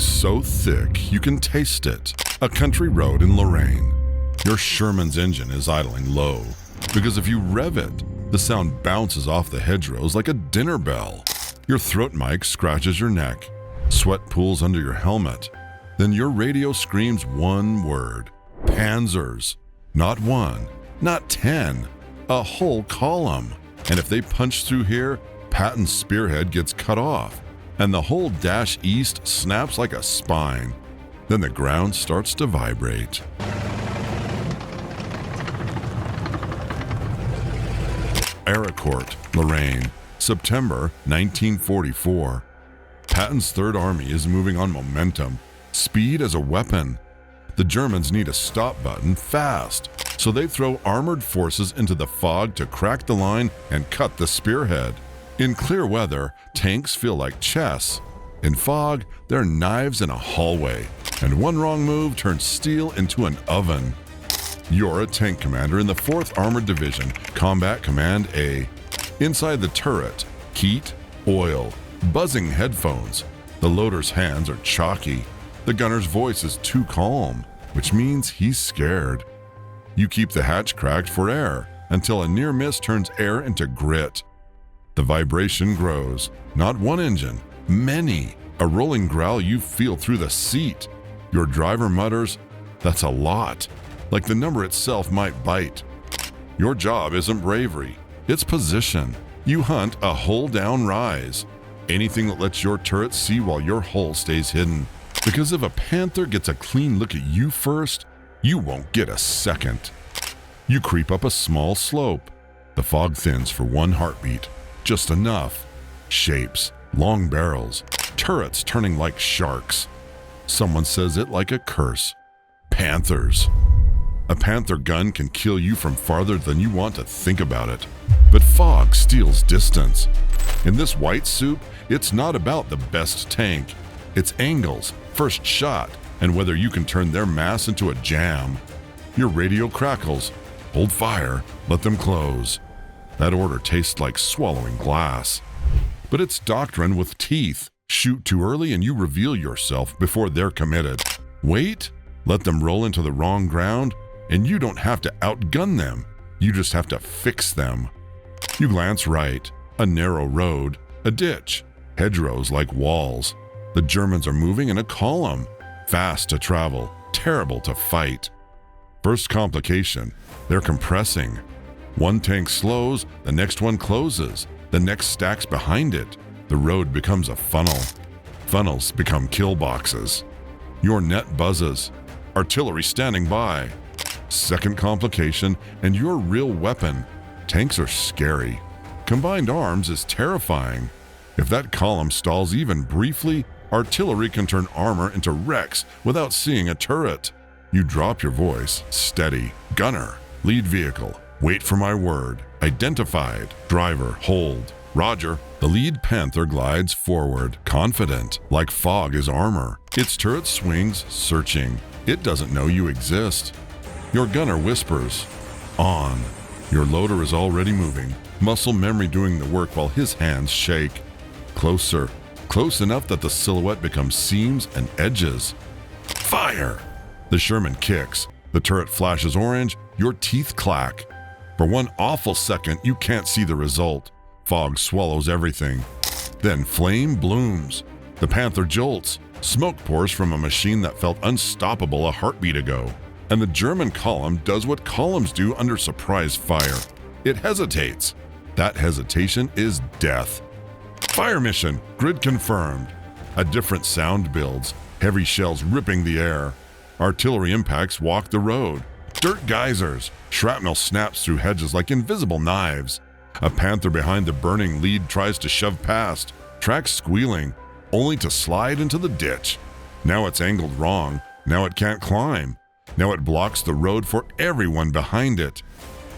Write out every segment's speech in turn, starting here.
so thick you can taste it. A country road in Lorraine. Your Sherman's engine is idling low, because if you rev it, the sound bounces off the hedgerows like a dinner bell. Your throat mic scratches your neck. Sweat pools under your helmet. Then your radio screams one word: Panthers. Not one, not 10, a whole column. And if they punch through here, Patton's spearhead gets cut off, and the whole dash east snaps like a spine. Then the ground starts to vibrate. Aricourt, Lorraine, September 1944. Patton's Third Army is moving on momentum, speed as a weapon. The Germans need a stop button fast, so they throw armored forces into the fog to crack the line and cut the spearhead. In clear weather, tanks feel like chess. In fog, they're knives in a hallway, and one wrong move turns steel into an oven. You're a tank commander in the 4th Armored Division, Combat Command A. Inside the turret, heat, oil, buzzing headphones. The loader's hands are chalky. The gunner's voice is too calm, which means he's scared. You keep the hatch cracked for air until a near miss turns air into grit. The vibration grows. Not one engine, many. A rolling growl you feel through the seat. Your driver mutters, "That's a lot," like the number itself might bite. Your job isn't bravery, it's position. You hunt a hull-down rise. Anything that lets your turret see while your hull stays hidden. Because if a Panther gets a clean look at you first, you won't get a second. You creep up a small slope. The fog thins for one heartbeat. Just enough. Shapes, long barrels, turrets turning like sharks. Someone says it like a curse. Panthers. A Panther gun can kill you from farther than you want to think about it. But fog steals distance. In this white soup, it's not about the best tank. It's angles, first shot, and whether you can turn their mass into a jam. Your radio crackles. Hold fire, let them close. That order tastes like swallowing glass. But it's doctrine with teeth. Shoot too early and you reveal yourself before they're committed. Wait, let them roll into the wrong ground, and you don't have to outgun them. You just have to fix them. You glance right, a narrow road, a ditch, hedgerows like walls. The Germans are moving in a column, fast to travel, terrible to fight. First complication, they're compressing. One tank slows, the next one closes, the next stacks behind it. The road becomes a funnel. Funnels become kill boxes. Your net buzzes. Artillery standing by. Second complication, and your real weapon. Tanks are scary. Combined arms is terrifying. If that column stalls even briefly, artillery can turn armor into wrecks without seeing a turret. You drop your voice. Steady. Gunner. Lead vehicle. Wait for my word. Identified. Driver. Hold. Roger. The lead Panther glides forward, confident, like fog is armor. Its turret swings, searching. It doesn't know you exist. Your gunner whispers, "On." Your loader is already moving, muscle memory doing the work while his hands shake. Closer, close enough that the silhouette becomes seams and edges. Fire! The Sherman kicks. The turret flashes orange. Your teeth clack. For one awful second, you can't see the result. Fog swallows everything. Then flame blooms. The Panther jolts. Smoke pours from a machine that felt unstoppable a heartbeat ago. And the German column does what columns do under surprise fire. It hesitates. That hesitation is death. Fire mission, grid confirmed. A different sound builds. Heavy shells ripping the air. Artillery impacts walk the road. Dirt geysers. Shrapnel snaps through hedges like invisible knives. A Panther behind the burning lead tries to shove past, tracks squealing, only to slide into the ditch. Now it's angled wrong. Now it can't climb. Now it blocks the road for everyone behind it.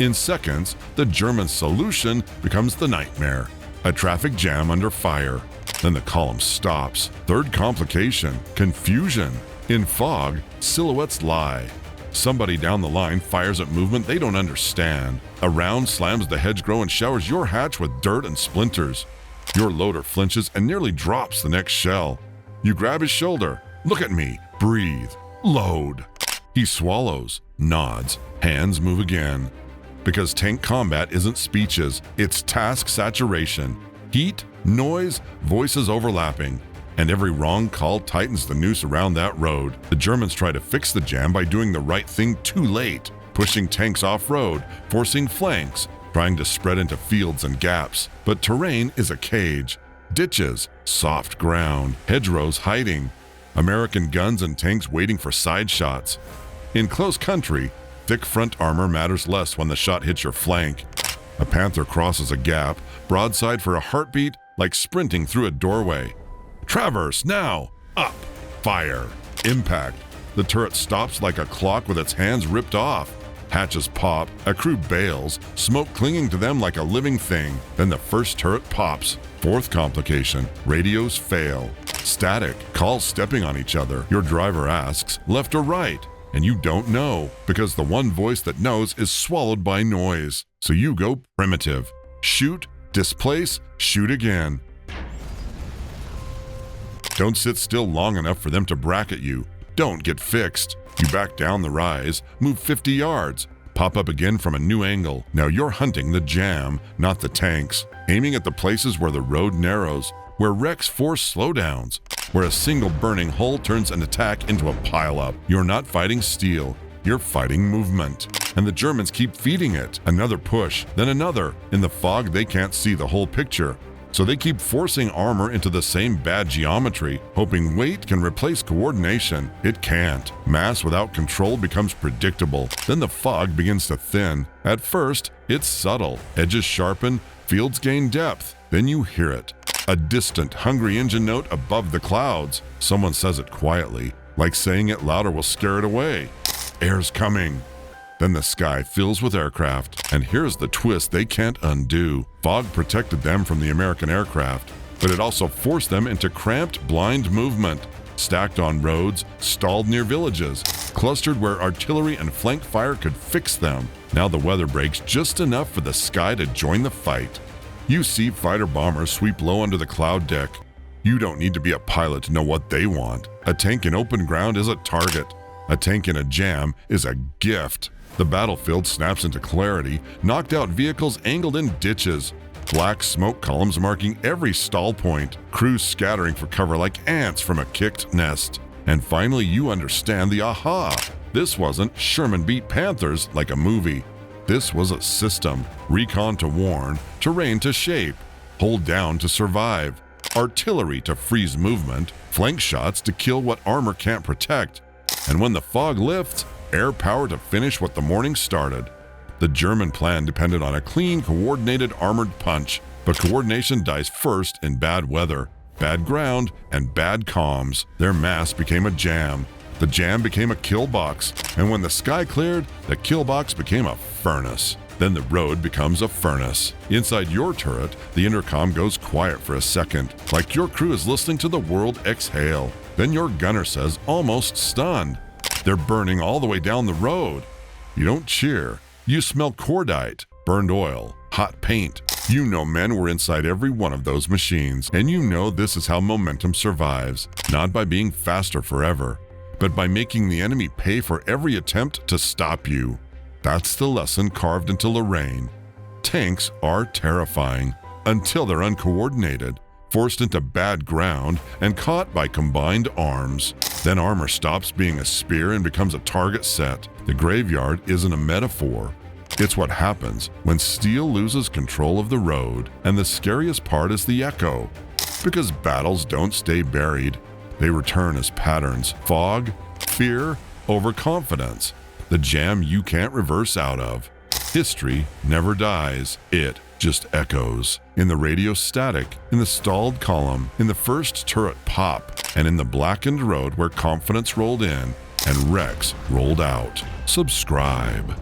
In seconds, the German solution becomes the nightmare. A traffic jam under fire. Then the column stops. Third complication, confusion. In fog, silhouettes lie. Somebody down the line fires at movement they don't understand. A round slams the hedgerow and showers your hatch with dirt and splinters. Your loader flinches and nearly drops the next shell. You grab his shoulder. Look at me. Breathe. Load. He swallows, nods, hands move again. Because tank combat isn't speeches, it's task saturation. Heat, noise, voices overlapping. And every wrong call tightens the noose around that road. The Germans try to fix the jam by doing the right thing too late, pushing tanks off-road, forcing flanks, trying to spread into fields and gaps. But terrain is a cage. Ditches, soft ground, hedgerows hiding. American guns and tanks waiting for side shots. In close country, thick front armor matters less when the shot hits your flank. A Panther crosses a gap, broadside for a heartbeat, like sprinting through a doorway. Traverse, now! Up! Fire! Impact! The turret stops like a clock with its hands ripped off. Hatches pop, a crew bails, smoke clinging to them like a living thing. Then the first turret pops. Fourth complication, radios fail. Static, calls stepping on each other. Your driver asks, left or right? And you don't know, because the one voice that knows is swallowed by noise. So you go primitive. Shoot, displace, shoot again. Don't sit still long enough for them to bracket you. Don't get fixed. You back down the rise, move 50 yards, pop up again from a new angle. Now you're hunting the jam, not the tanks, aiming at the places where the road narrows, where wrecks force slowdowns, where a single burning hole turns an attack into a pileup. You're not fighting steel, you're fighting movement. And the Germans keep feeding it. Another push, then another. In the fog, they can't see the whole picture. So they keep forcing armor into the same bad geometry, hoping weight can replace coordination. It can't. Mass without control becomes predictable. Then the fog begins to thin. At first, it's subtle. Edges sharpen, fields gain depth. Then you hear it. A distant, hungry engine note above the clouds. Someone says it quietly, like saying it louder will scare it away. Air's coming. Then the sky fills with aircraft, and here's the twist they can't undo. Fog protected them from the American aircraft, but it also forced them into cramped, blind movement, stacked on roads, stalled near villages, clustered where artillery and flank fire could fix them. Now the weather breaks just enough for the sky to join the fight. You see fighter bombers sweep low under the cloud deck. You don't need to be a pilot to know what they want. A tank in open ground is a target. A tank in a jam is a gift. The battlefield snaps into clarity, knocked out vehicles angled in ditches, black smoke columns marking every stall point, crews scattering for cover like ants from a kicked nest. And finally you understand the aha. This wasn't Sherman beat Panthers like a movie. This was a system. Recon to warn, terrain to shape, hold down to survive, artillery to freeze movement, flank shots to kill what armor can't protect. And when the fog lifts, air power to finish what the morning started. The German plan depended on a clean, coordinated armored punch, but coordination dies first in bad weather, bad ground, and bad comms. Their mass became a jam. The jam became a kill box, and when the sky cleared, the kill box became a furnace. Then the road becomes a furnace. Inside your turret, the intercom goes quiet for a second, like your crew is listening to the world exhale. Then your gunner says, almost stunned, they're burning all the way down the road. You don't cheer. You smell cordite, burned oil, hot paint. You know men were inside every one of those machines, and you know this is how momentum survives, not by being faster forever, but by making the enemy pay for every attempt to stop you. That's the lesson carved into Lorraine. Tanks are terrifying until they're uncoordinated, forced into bad ground, and caught by combined arms. Then armor stops being a spear and becomes a target set. The graveyard isn't a metaphor. It's what happens when steel loses control of the road. And the scariest part is the echo. Because battles don't stay buried. They return as patterns. Fog, fear, overconfidence. The jam you can't reverse out of. History never dies. It just echoes. In the radio static, in the stalled column, in the first turret pop, and in the blackened road where confidence rolled in and wrecks rolled out. Subscribe.